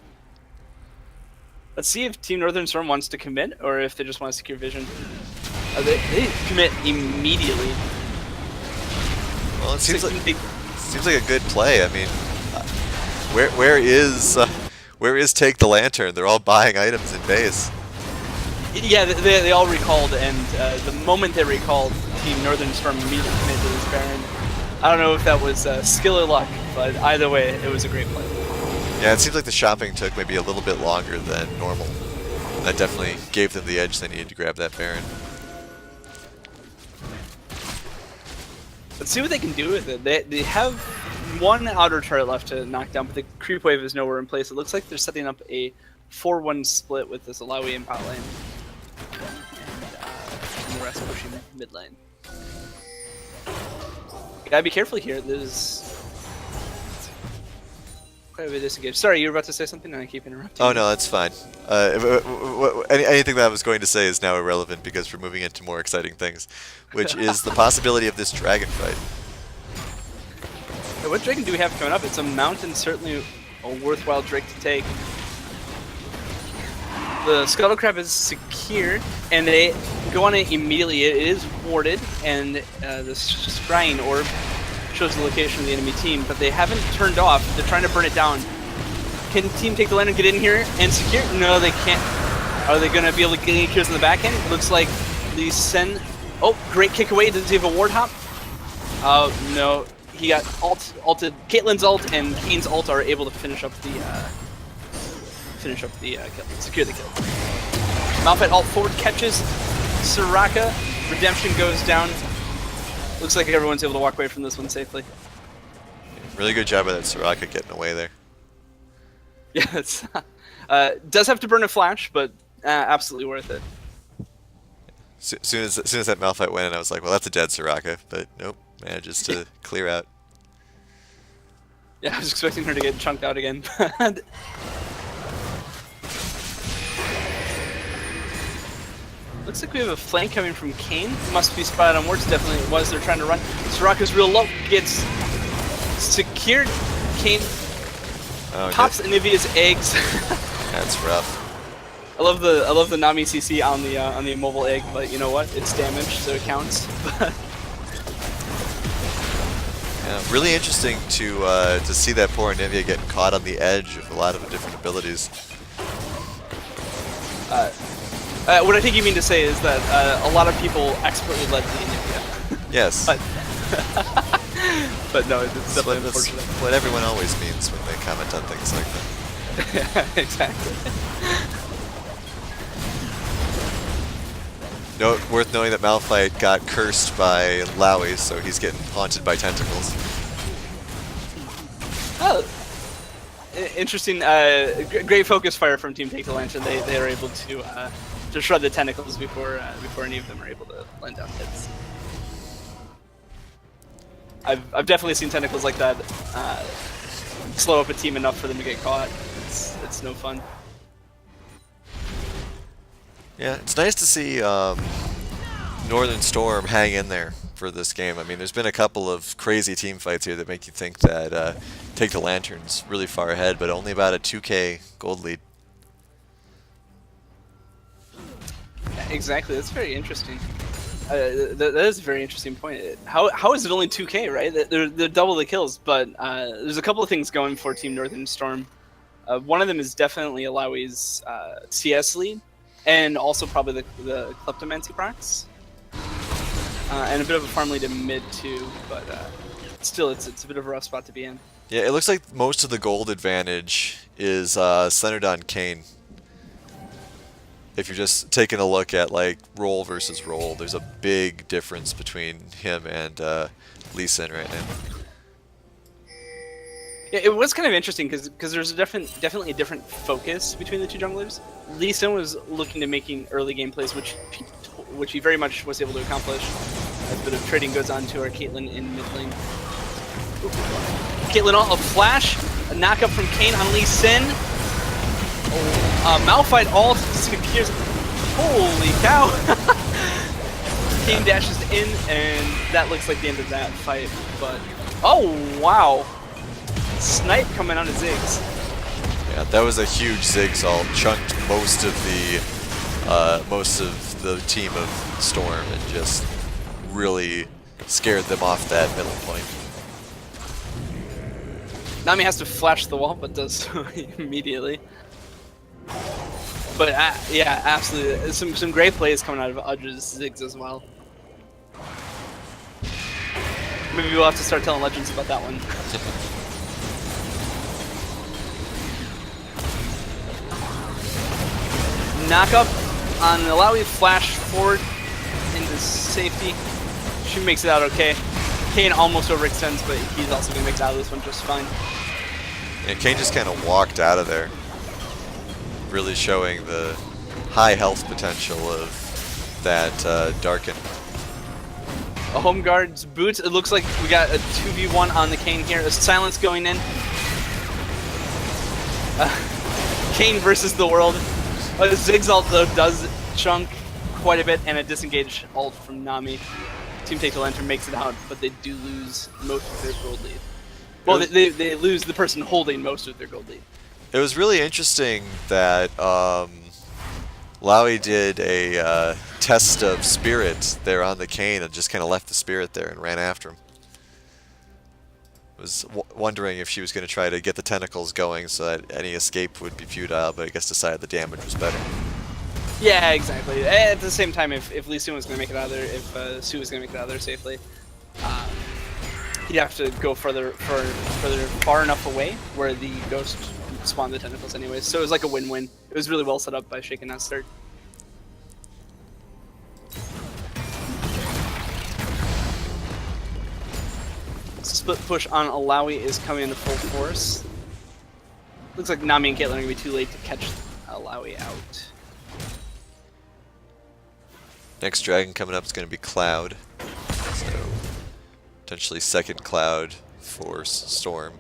Let's see if Team Northern Storm wants to commit, or if they just want to secure vision. They commit immediately. Well, it seems like a good play. I mean, where is Take the Lantern? They're all buying items in base. Yeah, they all recalled, and the moment they recalled, Team Northern Storm immediately committed to this Baron. I don't know if that was skill or luck, but either way, it was a great play. Yeah, it seems like the shopping took maybe a little bit longer than normal. That definitely gave them the edge they needed to grab that Baron. Let's see what they can do with it. They have one outer turret left to knock down, but the creep wave is nowhere in place. It looks like they're setting up a 4-1 split with this Alawi in pot lane. And the rest pushing mid lane. You gotta be careful here. There's quite a bit of disengage. Sorry, you were about to say something and I keep interrupting. Oh no, that's fine. Anything that I was going to say is now irrelevant because we're moving into more exciting things, which is the possibility of this dragon fight. What dragon do we have coming up? It's a mountain, certainly a worthwhile drake to take. The Scuttle Crab is secured, and they go on it immediately. It is warded, and the Scrying Orb shows the location of the enemy team, but they haven't turned off. They're trying to burn it down. Can Team Take the Lantern get in here and secure? No, they can't. Are they going to be able to get any kills in the back end? Looks like the Sen... Oh, great kick away. Does he have a ward hop? No. He got ulted. Caitlyn's ult and Kane's ult are able to finish up the kill. Secure the kill. Malphite ult forward catches Soraka. Redemption goes down. Looks like everyone's able to walk away from this one safely. Really good job by that Soraka getting away there. Yes. Does have to burn a flash, but absolutely worth it. As soon as that Malphite went in, I was like, well, that's a dead Soraka, but nope, manages to clear out. Yeah, I was expecting her to get chunked out again. Looks like we have a flank coming from Kane. Must be spotted on wards. Definitely it was. They're trying to run. Soraka's real low. Gets secured. Kane pops Anivia's eggs. That's rough. I love the Nami CC on the immobile egg, but you know what? It's damaged, so it counts. Yeah, really interesting to see that poor Nivea getting caught on the edge of a lot of different abilities. What I think you mean to say is that a lot of people expertly led the Nivea. Yes. But no, it's definitely unfortunate. What everyone always means when they comment on things like that. Exactly. Worth knowing that Malphite got cursed by Lowy, so he's getting haunted by tentacles. Oh, interesting. Great focus fire from Team Take the Lantern. They are able to shred the tentacles before any of them are able to land down hits. I've definitely seen tentacles like that slow up a team enough for them to get caught. It's no fun. Yeah, it's nice to see Northern Storm hang in there for this game. I mean, there's been a couple of crazy team fights here that make you think that Take the Lantern's really far ahead, but only about a 2K gold lead. Exactly, that's very interesting. That is a very interesting point. How is it only 2K, right? They're double the kills, but there's a couple of things going for Team Northern Storm. One of them is definitely Alawi's CS lead, and also probably the Kleptomancy procs. And a bit of a farm lead in mid too, but still it's a bit of a rough spot to be in. Yeah, it looks like most of the gold advantage is centered on Kayn. If you're just taking a look at like role versus role, there's a big difference between him and Lee Sin right now. Yeah, it was kind of interesting because there's definitely a different focus between the two junglers. Lee Sin was looking to making early game plays, which he very much was able to accomplish. A bit of trading goes on to our Caitlyn in mid lane. Caitlyn, a flash, a knockup from Kayn on Lee Sin. Malphite ult disappears. Holy cow! Kayn dashes in, and that looks like the end of that fight. But oh wow, snipe coming on of Ziggs. Yeah, that was a huge Ziggs ult. Chunked most of the team of Storm and just really scared them off that middle point. Nami has to flash the wall, but does so immediately. But yeah, absolutely, some great plays coming out of Udge's Ziggs as well. Maybe we'll have to start telling legends about that one. Knock up on Alawi, flash forward into safety. She makes it out okay. Kayn almost overextends, but he's also going to make it out of this one just fine. Yeah, Kayn just kind of walked out of there, really showing the high health potential of that Darken. A home guard's boots. It looks like we got a 2v1 on the Kayn here. A silence going in. Kayn versus the world. Ziggs ult though does chunk quite a bit, and a disengage ult from Nami. Team Take the Lantern makes it out, but they do lose most of their gold lead. Well, they lose the person holding most of their gold lead. It was really interesting that Lowy did a test of spirit there on the Kayn and just kind of left the spirit there and ran after him. I was wondering if she was going to try to get the tentacles going so that any escape would be futile, but I guess decided the damage was better. Yeah, exactly. At the same time, if Lee Sin was going to make it out of there, if Sue was going to make it out of there safely, he'd have to go far enough away where the ghost spawned the tentacles anyways. So it was like a win-win. It was really well set up by Shaken that start. Split push on Alawi is coming into full force. Looks like Nami and Caitlyn are going to be too late to catch Alawi out. Next dragon coming up is going to be Cloud, so potentially second Cloud for Storm.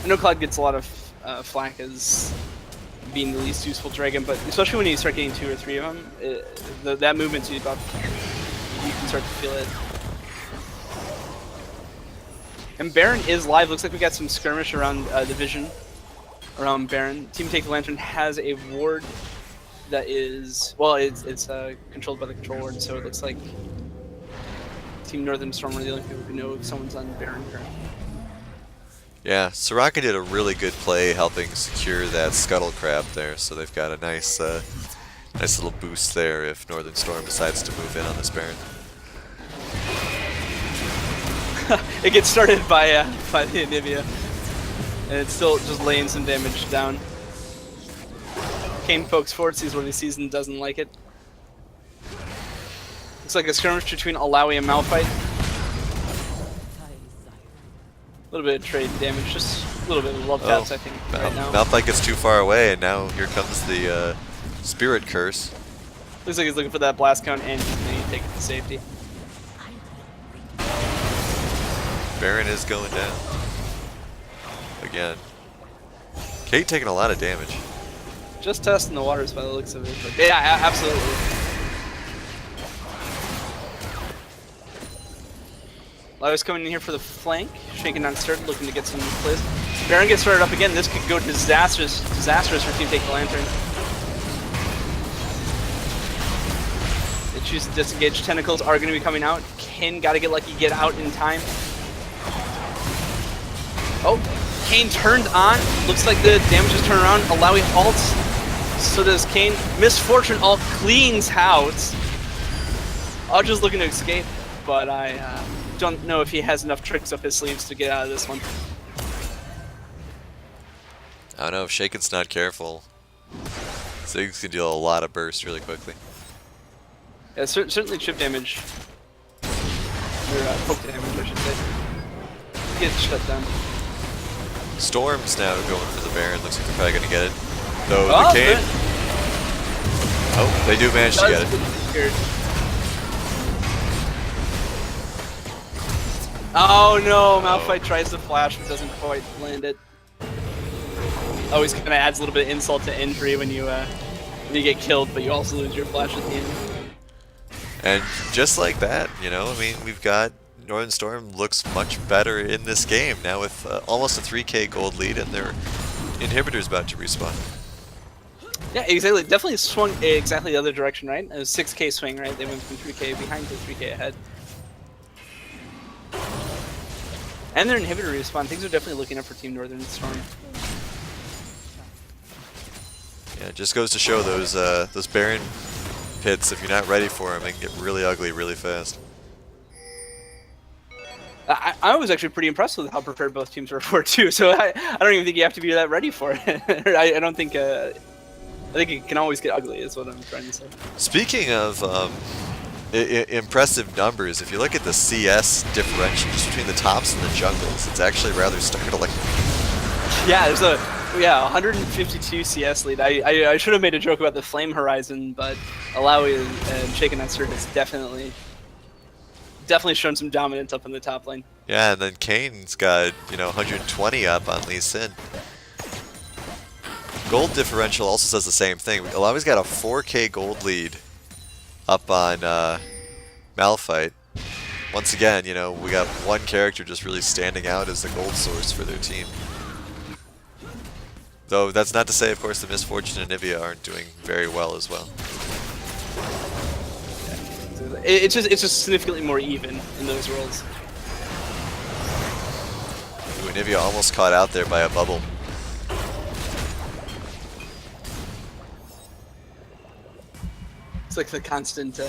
I know Cloud gets a lot of flack as being the least useful dragon, but especially when you start getting 2 or 3 of them, that movement's about, you can start to feel it. And Baron is live. Looks like we got some skirmish around the vision around Baron. Team Take the Lantern has a ward that is, well, it's controlled by the Control Ward, so it looks like Team Northern Storm are the only people who know if someone's on Baron currently. Yeah, Soraka did a really good play helping secure that Scuttle Crab there, so they've got a nice nice little boost there if Northern Storm decides to move in on this Baron. It gets started by the Anivia, and it's still just laying some damage down. Kane pokes forward, sees what he sees and doesn't like it. Looks like a skirmish between Alawi and Malphite. A little bit of trade damage, just a little bit of love taps, I think, right now. Malphite gets too far away, and now here comes the Spirit Curse. Looks like he's looking for that blast count, and he's going to take it to safety. Baron is going down. Again. Kate taking a lot of damage. Just testing the waters by the looks of it. But yeah, absolutely. Laios coming in here for the flank, shaking on start, looking to get some plays. Baron gets started up again. This could go disastrous for Team Take the Lantern. They choose to disengage. Tentacles are going to be coming out. Kane got to get lucky, get out in time. Oh, Kane turned on. Looks like the damage has turned around. Alawi halts. So does Kane. Misfortune all cleans out. Audra's looking to escape, but I don't know if he has enough tricks up his sleeves to get out of this one. I don't know, if Shaken's not careful, Ziggs can deal a lot of burst really quickly. Yeah, certainly chip damage. Or poke damage, I should say. Gets shut down. Storm's now going for the Baron. Looks like they're probably going to get it. Though Oh, the Kane. good. Oh, they do manage to get it. Weird. Oh no, Malphite tries to flash but doesn't quite land it. Always kind of adds a little bit of insult to injury when you get killed, but you also lose your flash at the end. And just like that, you know, I mean, we've got Northern Storm looks much better in this game now with almost a 3k gold lead, and their inhibitor's about to respawn. Yeah, exactly. Definitely swung exactly the other direction, right? A 6k swing, right? They went from 3k behind to 3k ahead. And their inhibitor respawn. Things are definitely looking up for Team Northern Storm. Yeah, it just goes to show those Baron pits, if you're not ready for them, they can get really ugly really fast. I was actually pretty impressed with how prepared both teams were for it too, so I don't even think you have to be that ready for it. I don't think, I think it can always get ugly is what I'm trying to say. Speaking of impressive numbers, if you look at the CS differential just between the tops and the jungles, it's actually rather startling. Yeah, there's a 152 CS lead. I should have made a joke about the Flame Horizon, but Alawi and Shaken on Cert is definitely shown some dominance up in the top lane. Yeah, and then Kane's got, you know, 120 up on Lee Sin. Gold differential also says the same thing. Alawi's got a 4k gold lead up on Malphite. Once again, you know, we got one character just really standing out as the gold source for their team. Though that's not to say, of course, the Misfortune and Nivea aren't doing very well as well. It's just significantly more even in those roles. Ooh, Nivea almost caught out there by a bubble. It's like the constant.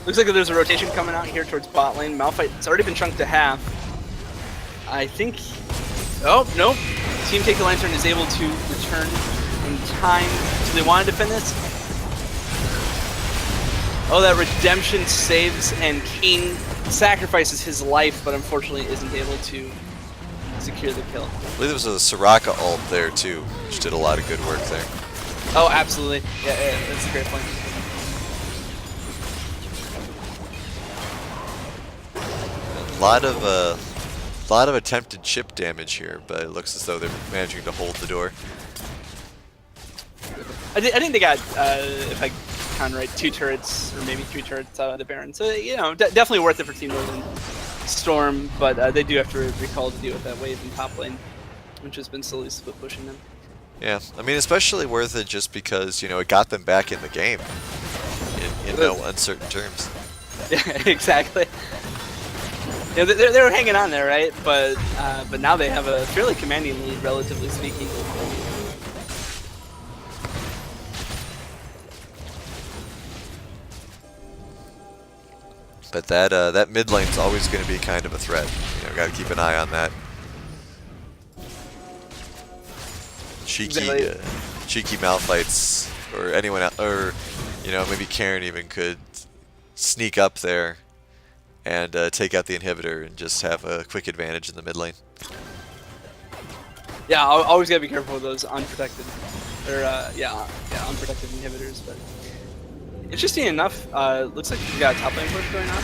Looks like there's a rotation coming out here towards bot lane. Malphite's already been chunked to half. I think. Oh no! Team Take the Lantern is able to return in time. Do they want to defend this? Oh, that redemption saves, and Kane sacrifices his life, but unfortunately isn't able to secure the kill. I believe there was a Soraka ult there too, which did a lot of good work there. Oh, absolutely. Yeah, that's a great point. A lot of attempted chip damage here, but it looks as though they're managing to hold the door. I think they got, if I count right, 2 turrets or maybe 3 turrets out of the Baron. So, you know, definitely worth it for Team Northern Storm, but they do have to recall to deal with that wave in top lane, which has been slowly split pushing them. Yeah, I mean, especially worth it just because, you know, it got them back in the game in no uncertain terms. Yeah, exactly. Yeah, they were hanging on there, right? But now they have a fairly commanding lead, relatively speaking. But that mid lane's always going to be kind of a threat. You know, got to keep an eye on that. Cheeky, cheeky Malphites, or anyone, or you know, maybe Karen even could sneak up there and take out the inhibitor and just have a quick advantage in the mid lane. Yeah, always gotta be careful with those unprotected, or yeah, unprotected inhibitors. But interesting enough, looks like we've got a top lane push going on.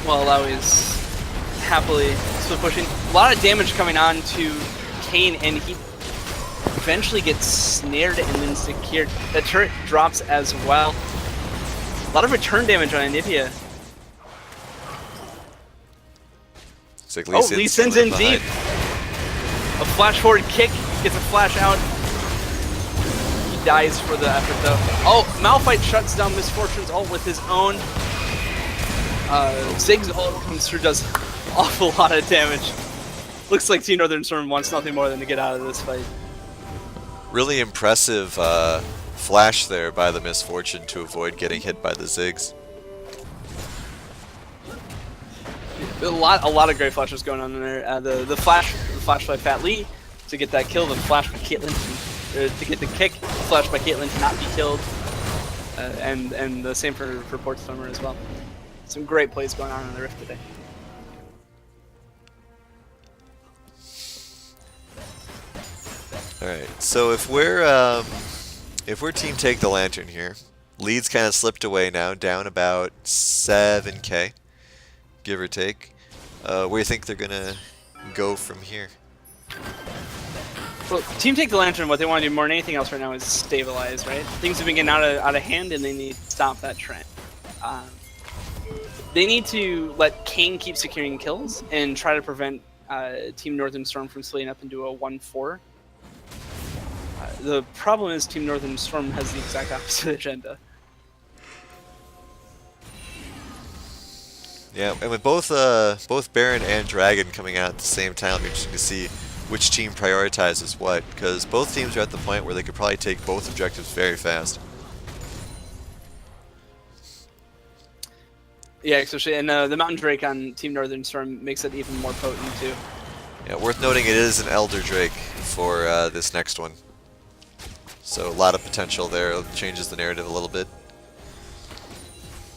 Well, Alawi is happily split pushing. A lot of damage coming on to Kayn, and he eventually gets snared and then secured. That turret drops as well. A lot of return damage on Anivia. Like Oh, Lee Sin's in deep. A flash forward kick, gets a flash out. He dies for the effort though. Oh, Malphite shuts down Misfortune's ult with his own. Zig's ult comes through, does an awful lot of damage. Looks like Team Northern Storm wants nothing more than to get out of this fight. Really impressive flash there by the Misfortune to avoid getting hit by the Ziggs. A lot of great flashes going on in there. The flash by Fat Lee to get that kill, the flash by Caitlyn to get the kick, flash by Caitlyn to not be killed, and the same for Portstormer as well. Some great plays going on in the Rift today. All right, so if we're team take the lantern here, lead's kind of slipped away now, down about 7k, give or take. Where do you think they're gonna go from here? Well, Team Take the Lantern, what they want to do more than anything else right now is stabilize, right? Things have been getting out of hand, and they need to stop that trend. They need to let Kayn keep securing kills and try to prevent Team Northern Storm from splitting up into a 1-4. The problem is Team Northern Storm has the exact opposite agenda. Yeah, and with both Baron and Dragon coming out at the same time, it'll be interesting to see which team prioritizes what, because both teams are at the point where they could probably take both objectives very fast. Yeah, especially, and the Mountain Drake on Team Northern Storm makes it even more potent too. Yeah, worth noting it is an Elder Drake for this next one. So a lot of potential there. It changes the narrative a little bit.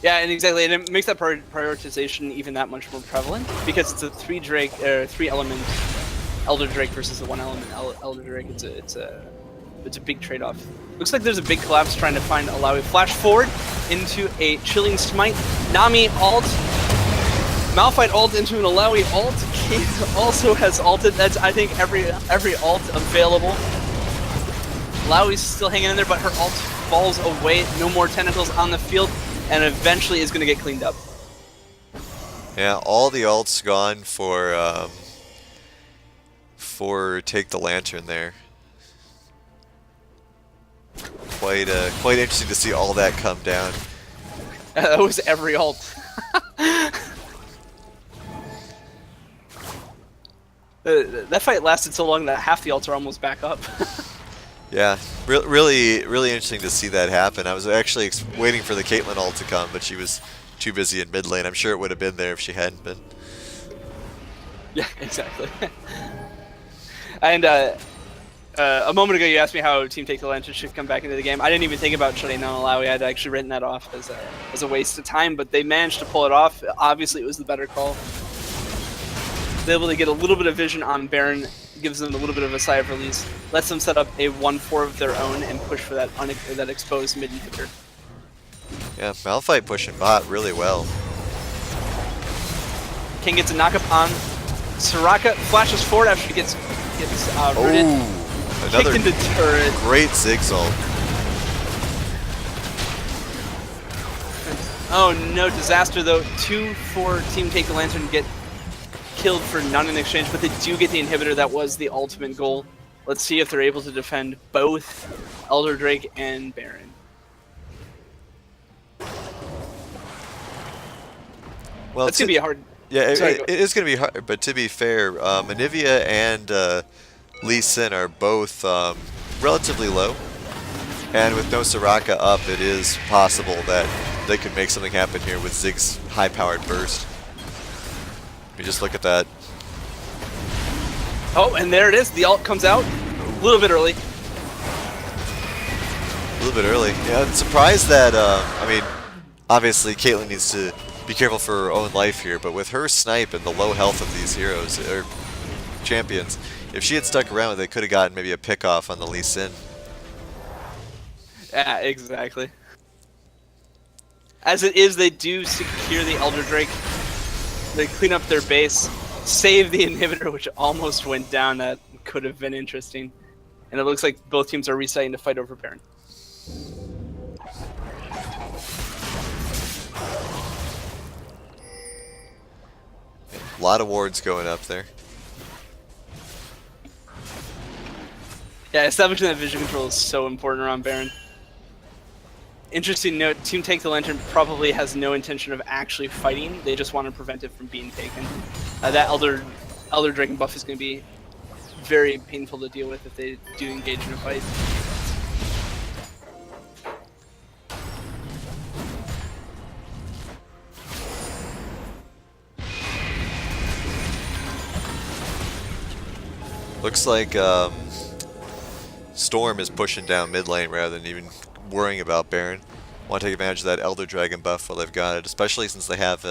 Yeah, and exactly, and it makes that prioritization even that much more prevalent because it's a 3-element Elder Drake versus a 1-element Elder Drake. It's a big trade-off. Looks like there's a big collapse trying to find Alawi. Flash forward into a Chilling Smite. Nami ult. Malphite ult into an Alawi ult. Kayn also has ulted. That's, I think, every ult available. Alawi's still hanging in there, but her ult falls away. No more tentacles on the field, and eventually is going to get cleaned up. Yeah, all the ults gone for Take the Lantern there. Quite interesting to see all that come down. That was every ult. That fight lasted so long that half the ults are almost back up. Yeah, really interesting to see that happen. I was actually waiting for the Caitlyn ult to come, but she was too busy in mid lane. I'm sure it would have been there if she hadn't been. Yeah, exactly. And a moment ago, you asked me how Team Take the Lantern should come back into the game. I didn't even think about shutting down Alawi. I'd actually written that off as a waste of time, but they managed to pull it off. Obviously, it was the better call. They're able to get a little bit of vision on Baron, gives them a little bit of a sigh of release, lets them set up a 1-4 of their own and push for that exposed mid inhibitor. Yeah, Malphite pushing bot really well. King gets a knockup on Soraka, flashes forward after she gets rooted. Oh, another kicked into turret. Great Ziggs ult. Oh no, disaster though. 2 for Team Take the Lantern get killed for none in exchange, but they do get the inhibitor. That was the ultimate goal. Let's see if they're able to defend both Elder Drake and Baron. Well, That's gonna be a hard. Yeah, Sorry, it is going to be hard, but to be fair, Anivia and Lee Sin are both relatively low, and with no Soraka up, it is possible that they could make something happen here with Zig's high-powered burst. You just look at that. Oh, and there it is. The ult comes out a little bit early. A little bit early. Yeah, I'm surprised that, I mean, obviously Caitlyn needs to be careful for her own life here, but with her snipe and the low health of these heroes, or champions, if she had stuck around, they could have gotten maybe a pick off on the Lee Sin. Yeah, exactly. As it is, they do secure the Elder Drake. They clean up their base, save the inhibitor, which almost went down. That could have been interesting. And it looks like both teams are restarting to fight over Baron. A lot of wards going up there. Yeah, establishing that vision control is so important around Baron. Interesting note, Team Take the Lantern probably has no intention of actually fighting. They just want to prevent it from being taken. That Elder Dragon buff is going to be very painful to deal with if they do engage in a fight. Looks like Storm is pushing down mid lane rather than even worrying about Baron. Want to take advantage of that Elder Dragon buff while they've got it, especially since they have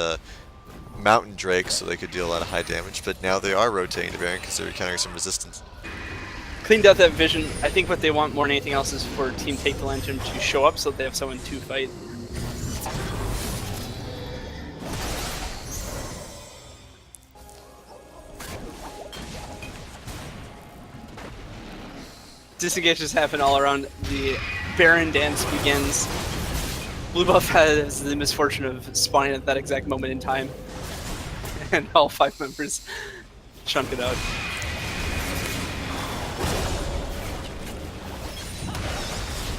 Mountain Drake, so they could deal a lot of high damage. But now they are rotating to Baron because they're encountering some resistance. Cleaned out that vision. I think what they want more than anything else is for Team Take the Lantern to show up so that they have someone to fight. Disengages happen all around. The Baron dance begins. Blue buff has the misfortune of spawning at that exact moment in time. And all 5 members chunk it out.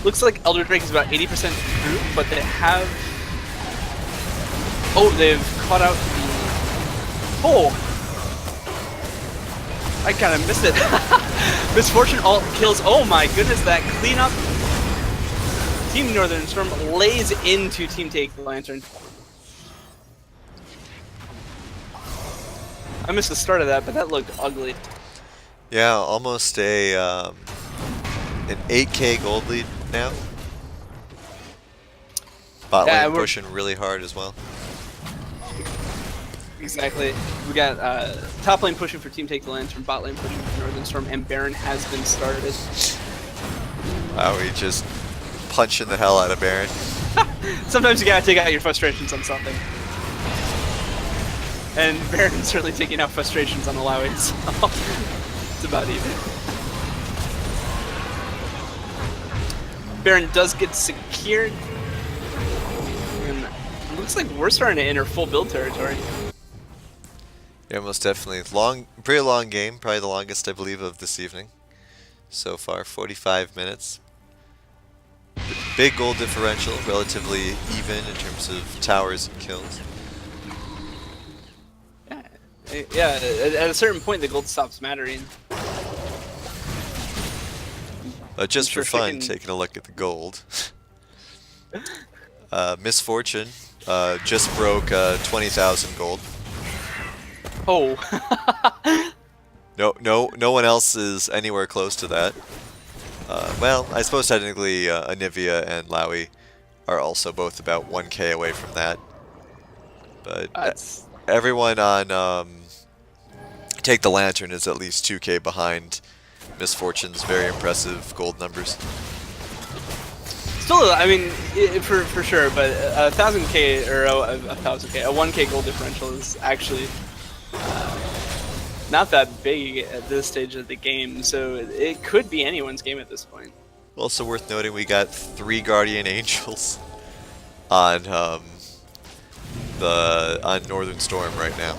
Looks like Elder Drake is about 80% through, but they have... Oh, they've caught out the... Oh! I kind of missed it. Misfortune ult kills. Oh my goodness, that cleanup. Team Northern Storm lays into Team Take the Lantern. I missed the start of that, but that looked ugly. Yeah, almost a an 8k gold lead now. Bot lane pushing really hard as well. Exactly. We got top lane pushing for Team Take the Lantern, bot lane pushing for Northern Storm, and Baron has been started. Wow, we just punching the hell out of Baron. Sometimes you gotta take out your frustrations on something. And Baron's certainly taking out frustrations on Alawi, so it's about even. Baron does get secured. And it looks like we're starting to enter full build territory. Yeah, most definitely. Pretty long game. Probably the longest, I believe, of this evening so far. 45 minutes. Big goal differential, relatively even in terms of towers and kills. Yeah, at a certain point, the gold stops mattering. Just for fun, taking a look at the gold. Misfortune just broke 20,000 gold. Oh. No one else is anywhere close to that. Well, I suppose technically Anivia and Lowy are also both about 1k away from that. But everyone on Take the Lantern is at least 2k behind Misfortune's very impressive gold numbers. Still, I mean, for sure, but 1,000k or a 1k gold differential is actually not that big at this stage of the game, so it could be anyone's game at this point. Also worth noting, we got 3 Guardian Angels on Northern Storm right now,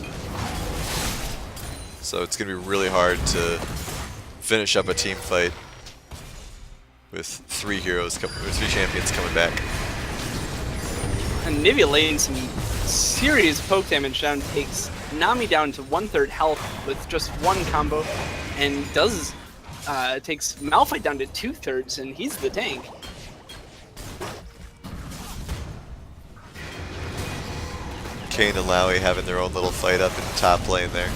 so it's gonna be really hard to finish up a team fight with 3 champions coming back. And Nivea laying some serious poke damage down, takes Nami down to 1/3 health with just one combo, and takes Malphite down to 2/3, and he's the tank. Kane and Lowy having their own little fight up in the top lane there.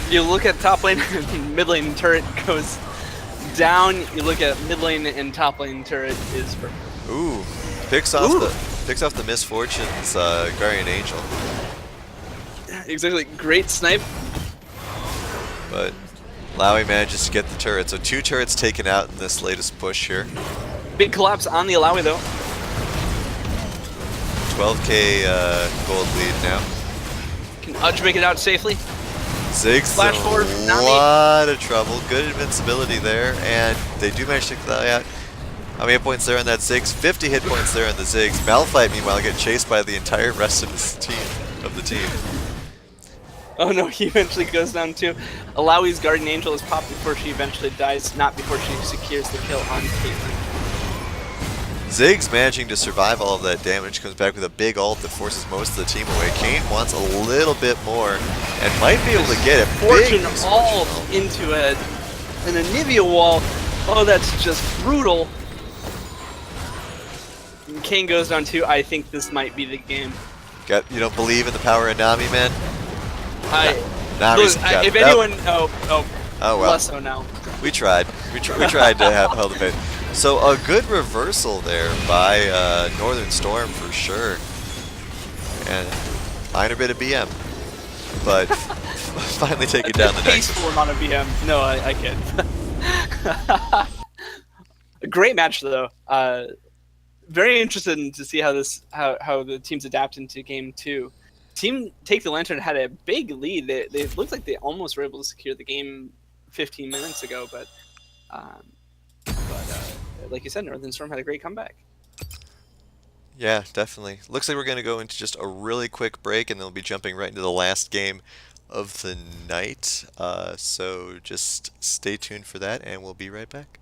You look at top lane, mid lane turret goes down. You look at mid lane and top lane turret is perfect. Ooh, picks off the Misfortune's Guardian Angel. Exactly, great snipe. But Lowy manages to get the turret. So 2 turrets taken out in this latest push here. Big collapse on the Alawi though. 12k gold lead now. Can Udge make it out safely? Ziggs Flash in forward, a Nami. lot of trouble. Good invincibility there, and they do manage to take that out. How many hit points there on that Ziggs? 50 hit points there on the Ziggs. Malphite, meanwhile, getting chased by the entire rest of the team. Oh no, he eventually goes down too. Alawi's Guardian Angel is popped before she eventually dies, not before she secures the kill on Caitlyn. Ziggs managing to survive all of that damage, comes back with a big ult that forces most of the team away. Kane wants a little bit more and might be able to get it. Fortune all into an Anivia wall. Oh, that's just brutal. And Kane goes down too. I think this might be the game. You don't believe in the power of Nami, man? Look, if anyone, oh well. Less so now. We tried. We tried to hold the faith. So a good reversal there by Northern Storm for sure, and minor bit of BM, but finally taking down the Nexus. Peaceful amount of BM. No, I kid. A great match though. Very interested to see how the teams adapt into game 2. Team Take the Lantern had a big lead. They looked like they almost were able to secure the game 15 minutes ago, but like you said, Northern Storm had a great comeback. Yeah, definitely. Looks like we're going to go into just a really quick break, and then we'll be jumping right into the last game of the night. So just stay tuned for that, and we'll be right back.